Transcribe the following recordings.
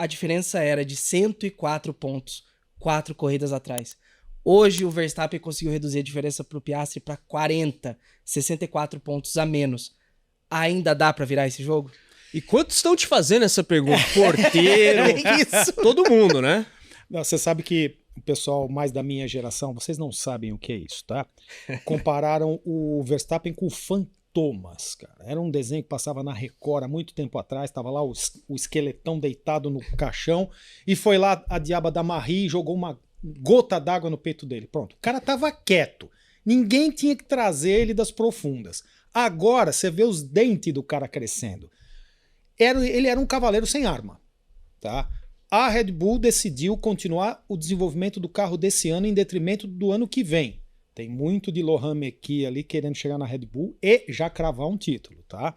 a diferença era de 104 pontos, 4 corridas atrás. Hoje o Verstappen conseguiu reduzir a diferença pro Piastri para 40, 64 pontos a menos. Ainda dá para virar esse jogo? E quantos estão te fazendo essa pergunta? Porteiro, Isso. todo mundo, né? Não, você sabe que o pessoal mais da minha geração, vocês não sabem o que é isso, tá? Compararam o Verstappen com o Fantomas, cara. Era um desenho que passava na Record há muito tempo atrás, tava lá o esqueletão deitado no caixão, e foi lá a diaba da Marie e jogou uma gota d'água no peito dele. Pronto, o cara tava quieto. Ninguém tinha que trazer ele das profundas. Agora você vê os dentes do cara crescendo. Ele era um cavaleiro sem arma, tá? A Red Bull decidiu continuar o desenvolvimento do carro desse ano em detrimento do ano que vem. Tem muito de Lohan Mekies ali querendo chegar na Red Bull e já cravar um título, tá?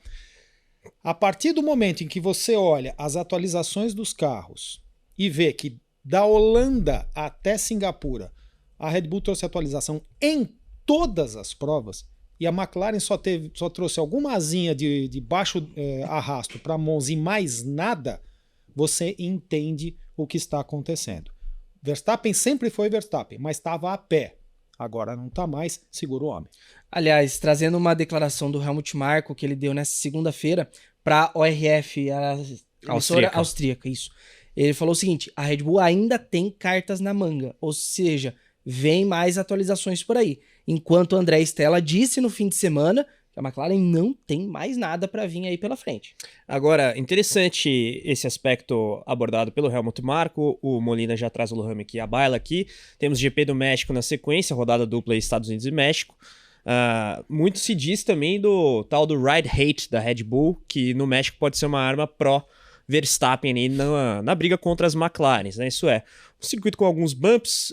A partir do momento em que você olha as atualizações dos carros e vê que da Holanda até Singapura a Red Bull trouxe atualização em todas as provas e a McLaren só trouxe alguma asinha de baixo arrasto para Monza e mais nada, você entende o que está acontecendo. Verstappen sempre foi Verstappen, mas estava a pé. Agora não está mais, segura o homem. Aliás, trazendo uma declaração do Helmut Marko que ele deu nessa segunda-feira para a ORF, a emissora austríaca, isso. Ele falou o seguinte: a Red Bull ainda tem cartas na manga, ou seja, vem mais atualizações por aí. Enquanto o André Stella disse no fim de semana que a McLaren não tem mais nada para vir aí pela frente. Agora, interessante esse aspecto abordado pelo Helmut Marko. O Molina já traz o Lohan Mekies à baila aqui. Temos GP do México na sequência, rodada dupla aí, Estados Unidos e México. Muito se diz também do tal do ride hate da Red Bull, que no México pode ser uma arma pró Verstappen aí na briga contra as McLarens, né? Isso é, um circuito com alguns bumps,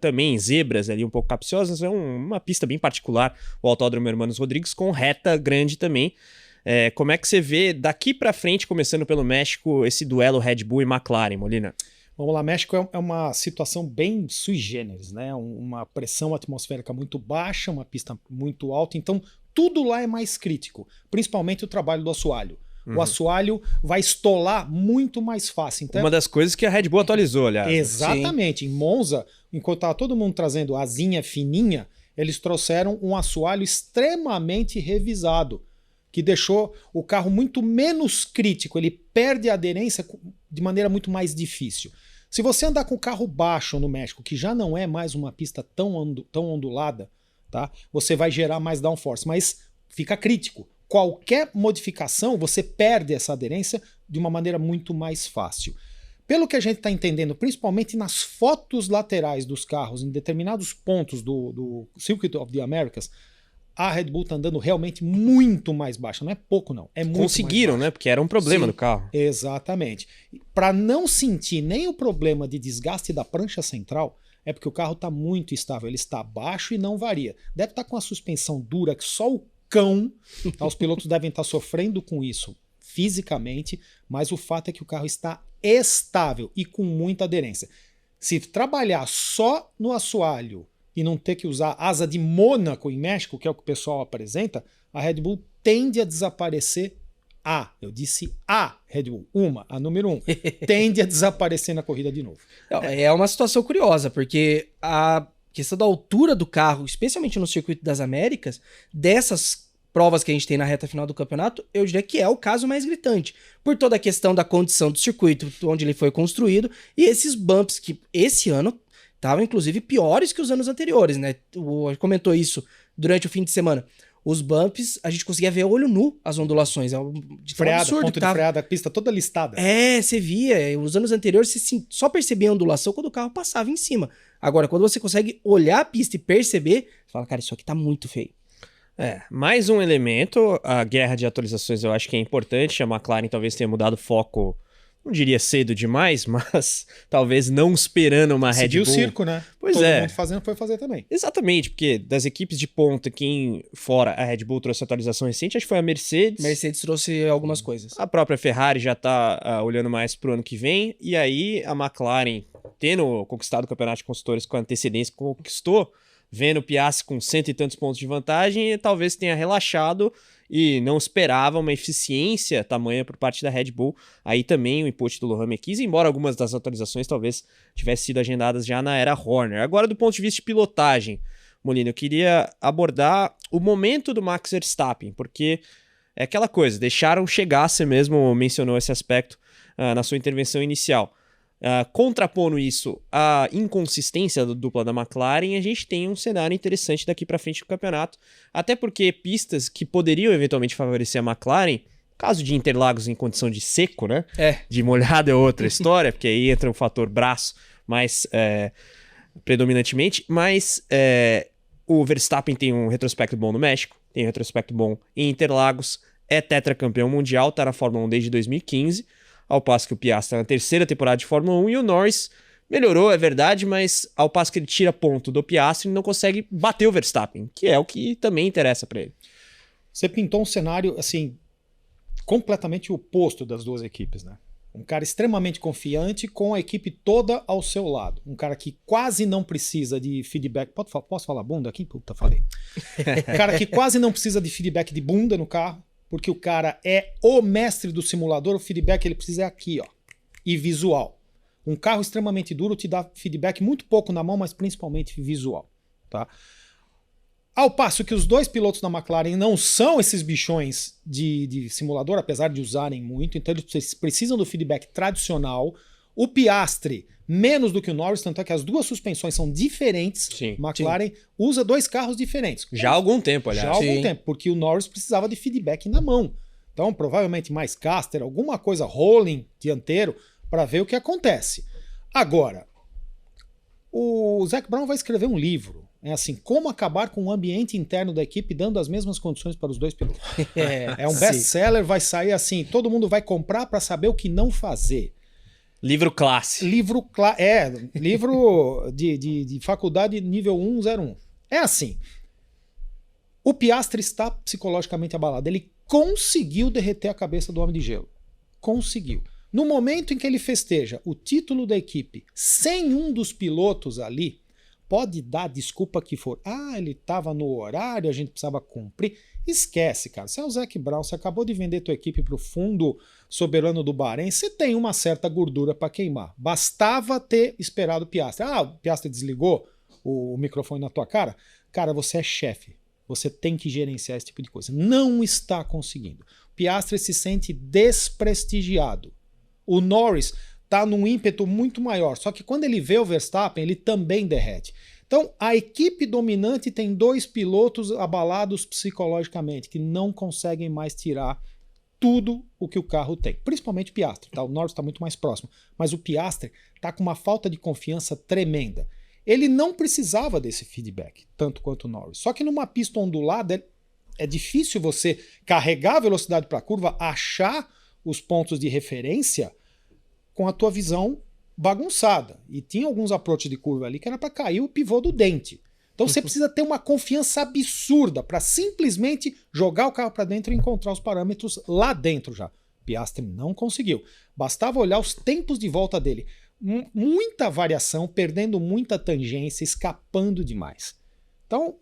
também zebras ali um pouco capciosas, é uma pista bem particular, o Autódromo Hermanos Rodrigues, com reta grande também. Como é que você vê daqui pra frente, começando pelo México, esse duelo Red Bull e McLaren, Molina? Vamos lá, México é uma situação bem sui generis, né? Uma pressão atmosférica muito baixa, uma pista muito alta, então tudo lá é mais crítico, principalmente o trabalho do assoalho. O assoalho vai estolar muito mais fácil. Então, uma das coisas que a Red Bull atualizou, aliás. Exatamente. Sim. Em Monza, enquanto estava todo mundo trazendo asinha fininha, eles trouxeram um assoalho extremamente revisado, que deixou o carro muito menos crítico. Ele perde a aderência de maneira muito mais difícil. Se você andar com o carro baixo no México, que já não é mais uma pista tão ondulada, tá? Você vai gerar mais downforce, mas fica crítico. Qualquer modificação, você perde essa aderência de uma maneira muito mais fácil. Pelo que a gente está entendendo, principalmente nas fotos laterais dos carros, em determinados pontos do Circuit of the Americas, a Red Bull está andando realmente muito mais baixa. Não é pouco, não. É muito Conseguiram, mais né? Porque era um problema do carro. Exatamente. Para não sentir nem o problema de desgaste da prancha central, é porque o carro está muito estável. Ele está baixo e não varia. Deve estar com a suspensão dura que só o cão. Os pilotos devem estar sofrendo com isso fisicamente, mas o fato é que o carro está estável e com muita aderência. Se trabalhar só no assoalho e não ter que usar asa de Mônaco em México, que é o que o pessoal apresenta, a Red Bull tende a desaparecer. Eu disse a Red Bull, a número 1, tende a desaparecer na corrida de novo. É uma situação curiosa, porque a questão da altura do carro, especialmente no Circuito das Américas, dessas provas que a gente tem na reta final do campeonato, eu diria que é o caso mais gritante, por toda a questão da condição do circuito, onde ele foi construído, e esses bumps que esse ano estavam inclusive piores que os anos anteriores, né? Comentou isso durante o fim de semana. Os bumps, a gente conseguia ver a olho nu as ondulações. De freada, absurdo, ponto de freada, a pista toda listada. Você via. Os anos anteriores você só percebia a ondulação quando o carro passava em cima. Agora, quando você consegue olhar a pista e perceber, você fala, cara, isso aqui tá muito feio. Mais um elemento, a guerra de atualizações eu acho que é importante. A McLaren talvez tenha mudado o foco, não diria cedo demais, mas talvez não esperando uma Red Bull. Seguiu o circo, né? Pois Todo mundo fazendo, foi fazer também. Exatamente, porque das equipes de ponta, quem fora a Red Bull trouxe atualização recente, acho que foi a Mercedes. Mercedes trouxe algumas coisas. A própria Ferrari já tá olhando mais pro ano que vem, e aí a McLaren, tendo conquistado o campeonato de construtores com antecedência que conquistou, vendo o Piastri com 100 e tantos pontos de vantagem, talvez tenha relaxado e não esperava uma eficiência tamanha por parte da Red Bull. Aí também o input do Lohan Mekies, embora algumas das atualizações talvez tivessem sido agendadas já na era Horner. Agora, do ponto de vista de pilotagem, Molina, eu queria abordar o momento do Max Verstappen, porque é aquela coisa, deixaram chegar, você mesmo mencionou esse aspecto na sua intervenção inicial. Contrapondo isso à inconsistência da dupla da McLaren, a gente tem um cenário interessante daqui para frente do campeonato, até porque pistas que poderiam eventualmente favorecer a McLaren, caso de Interlagos em condição de seco, né? De molhado é outra história, porque aí entra o fator braço mais predominantemente, mas o Verstappen tem um retrospecto bom no México, tem um retrospecto bom em Interlagos, é tetracampeão mundial, tá na Fórmula 1 desde 2015, ao passo que o Piastri na terceira temporada de Fórmula 1 e o Norris melhorou, é verdade, mas ao passo que ele tira ponto do Piastri, ele não consegue bater o Verstappen, que é o que também interessa para ele. Você pintou um cenário, assim, completamente oposto das duas equipes, né? Um cara extremamente confiante com a equipe toda ao seu lado. Um cara que quase não precisa de feedback. Posso falar bunda aqui? Puta, falei. Um cara que quase não precisa de feedback de bunda no carro, porque o cara é o mestre do simulador, o feedback que ele precisa é aqui, ó, e visual. Um carro extremamente duro te dá feedback muito pouco na mão, mas principalmente visual, tá? Ao passo que os dois pilotos da McLaren não são esses bichões de simulador, apesar de usarem muito, então eles precisam do feedback tradicional. O Piastri, menos do que o Norris, tanto é que as duas suspensões são diferentes. Sim, McLaren usa dois carros diferentes. Já há algum tempo, aliás. Já há algum tempo, porque o Norris precisava de feedback na mão. Então, provavelmente mais caster, alguma coisa rolling dianteiro, para ver o que acontece. Agora, o Zac Brown vai escrever um livro. É assim, como acabar com o ambiente interno da equipe dando as mesmas condições para os dois pilotos. É um best-seller, vai sair assim, todo mundo vai comprar para saber o que não fazer. Livro classe. Livro de faculdade nível 101. É assim, o Piastri está psicologicamente abalado. Ele conseguiu derreter a cabeça do homem de gelo. Conseguiu. No momento em que ele festeja o título da equipe sem um dos pilotos ali, pode dar desculpa que for. Ele estava no horário, a gente precisava cumprir. Esquece, cara. Você é o Zac Brown, você acabou de vender tua equipe para o fundo soberano do Bahrein, você tem uma certa gordura para queimar. Bastava ter esperado o Piastri. O Piastri desligou o microfone na tua cara? Cara, você é chefe. Você tem que gerenciar esse tipo de coisa. Não está conseguindo. O Piastri se sente desprestigiado. O Norris está num ímpeto muito maior, só que quando ele vê o Verstappen, ele também derrete. Então, a equipe dominante tem dois pilotos abalados psicologicamente, que não conseguem mais tirar tudo o que o carro tem. Principalmente o Piastri, tá? O Norris está muito mais próximo, mas o Piastri está com uma falta de confiança tremenda. Ele não precisava desse feedback, tanto quanto o Norris. Só que numa pista ondulada, é difícil você carregar a velocidade para a curva, achar os pontos de referência com a tua visão bagunçada. E tinha alguns approaches de curva ali que era para cair o pivô do dente. Então você precisa ter uma confiança absurda para simplesmente jogar o carro para dentro e encontrar os parâmetros lá dentro já. Piastri não conseguiu. Bastava olhar os tempos de volta dele. Muita variação, perdendo muita tangência, escapando demais. Então,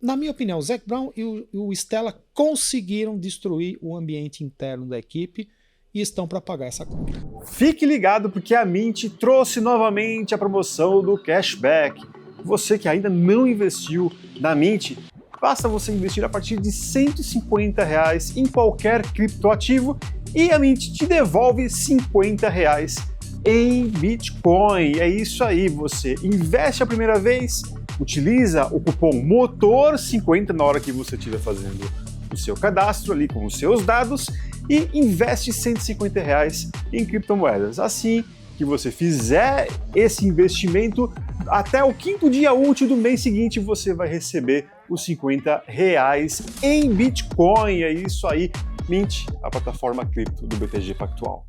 na minha opinião, o Zac Brown e o Stella conseguiram destruir o ambiente interno da equipe e estão para pagar essa conta. Fique ligado porque a Mint trouxe novamente a promoção do cashback. Você que ainda não investiu na Mint, basta você investir a partir de R$ 150 em qualquer criptoativo e a Mint te devolve R$ 50 em Bitcoin. É isso aí, você investe a primeira vez, utiliza o cupom MOTOR50 na hora que você estiver fazendo o seu cadastro ali com os seus dados e investe R$ 150 em criptomoedas. Assim que você fizer esse investimento, até o 5º dia útil do mês seguinte você vai receber os R$ 50 em Bitcoin. É isso aí, Mint, a plataforma cripto do BTG Pactual.